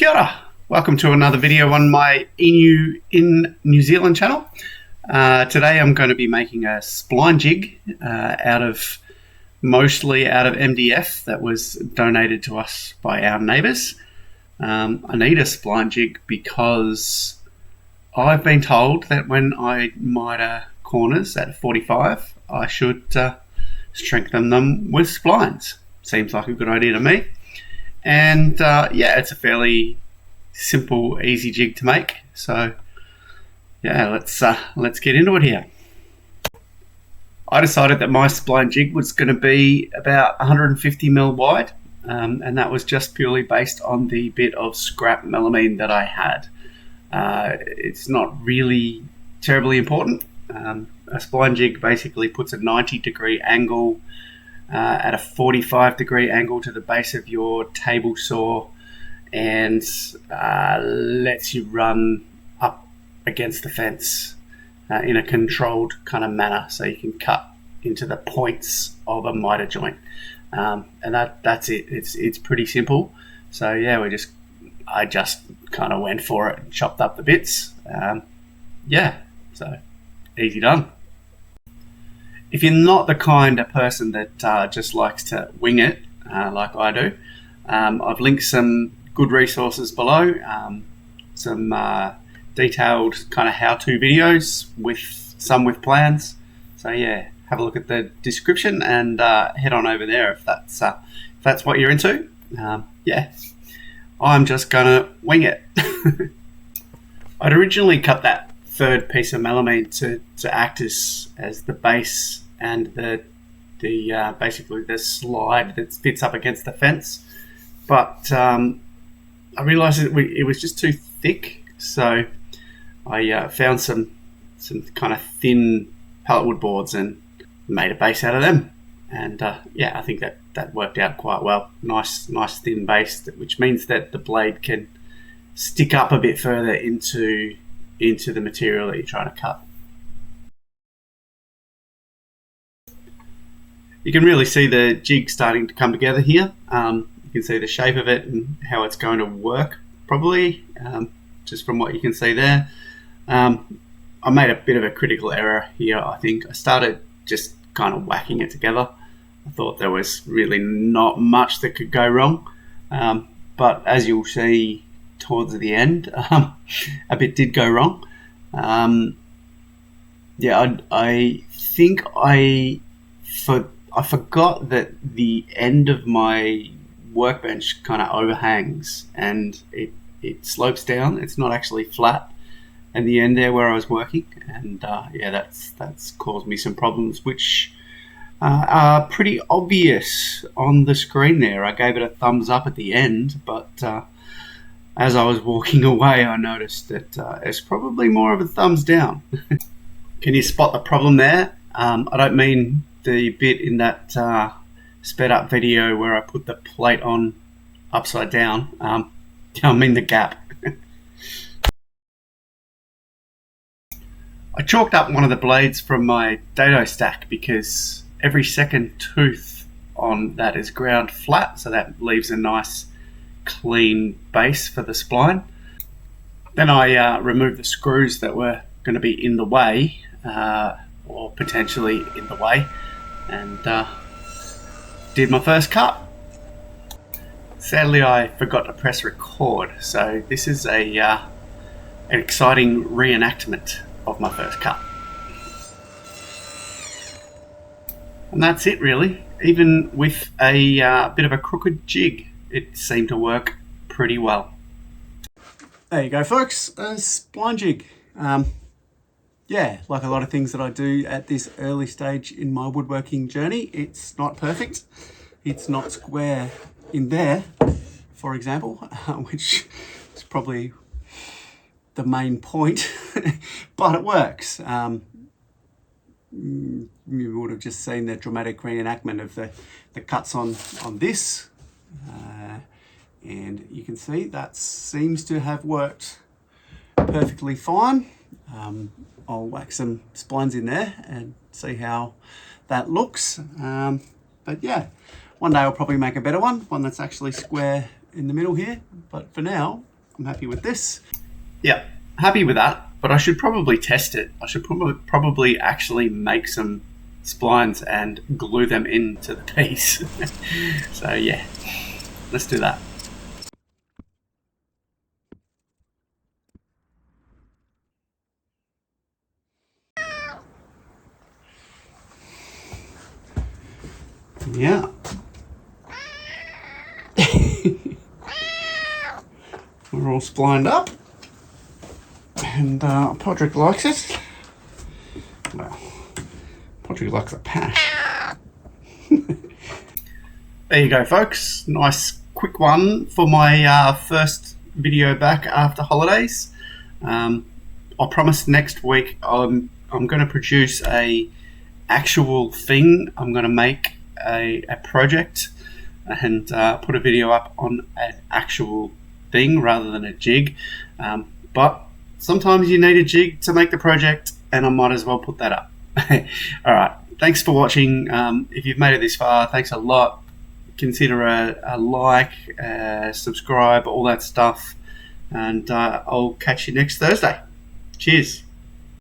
Kia ora. Welcome to another video on my Inu in New Zealand channel. Today I'm going to be making a spline jig mostly out of MDF that was donated to us by our neighbours. I need a spline jig because I've been told that when I mitre corners at 45 I should strengthen them with splines. Seems like a good idea to me. And yeah, it's a fairly simple, easy jig to make. So yeah, let's get into it here. I decided that my spline jig was going to be about 150mm wide, and that was just purely based on the bit of scrap melamine that I had. It's not really terribly important. A spline jig basically puts a 90-degree angle at a 45-degree angle to the base of your table saw and lets you run up against the fence in a controlled kind of manner, so you can cut into the points of a mitre joint, and that's it. It's pretty simple. So yeah, I just kind of went for it and chopped up the bits. Yeah, so easy done. If you're not the kind of person that just likes to wing it like I do, I've linked some good resources below, some detailed kind of how-to videos with plans. So yeah, have a look at the description and head on over there if that's what you're into. Yeah, I'm just gonna wing it. I'd originally cut that third piece of melamine to act as the base and the basically the slide that fits up against the fence, but I realised it was just too thick, so I found some kind of thin pallet wood boards and made a base out of them. And yeah, I think that worked out quite well. Nice thin base, which means that the blade can stick up a bit further into the material that you're trying to cut. You can really see the jig starting to come together here. You can see the shape of it and how it's going to work, probably, just from what you can see there. I made a bit of a critical error here, I think. I started just kind of whacking it together. I thought there was really not much that could go wrong. But as you'll see towards the end, a bit did go wrong. Yeah, I think I forgot that the end of my workbench kind of overhangs and it slopes down. It's not actually flat at the end there where I was working, and yeah, that's caused me some problems, which are pretty obvious on the screen there. I gave it a thumbs up at the end, but as I was walking away, I noticed that it's probably more of a thumbs down. Can you spot the problem there? I don't mean the bit in that sped up video where I put the plate on upside down. I mean the gap. I chalked up one of the blades from my dado stack because every second tooth on that is ground flat, so that leaves a nice clean base for the spline. Then I removed the screws that were going to be in the way, or potentially in the way, and did my first cut. Sadly, I forgot to press record, so this is an exciting reenactment of my first cut. And that's it really. Even with a bit of a crooked jig, it seemed to work pretty well. There you go, folks, a spline jig. Yeah, like a lot of things that I do at this early stage in my woodworking journey, it's not perfect. It's not square in there, for example, which is probably the main point, but it works. You would have just seen the dramatic reenactment of the cuts on this, and you can see that seems to have worked perfectly fine. I'll whack some splines in there and see how that looks. But yeah, one day I'll probably make a better one that's actually square in the middle here. But for now, I'm happy with this. Yeah, happy with that, but I should probably test it. I should probably actually make some splines and glue them into the piece. So yeah, let's do that. Yeah. We're all splined up, and Podrick likes it. Well, Podrick likes a pash. There you go, folks. Nice quick one for my first video back after holidays. I promise next week I'm going to produce a actual thing. I'm going to make a project and put a video up on an actual thing rather than a jig. But sometimes you need a jig to make the project, and I might as well put that up. All right. Thanks for watching. If you've made it this far, thanks a lot. Consider a like, subscribe, all that stuff. And I'll catch you next Thursday. Cheers.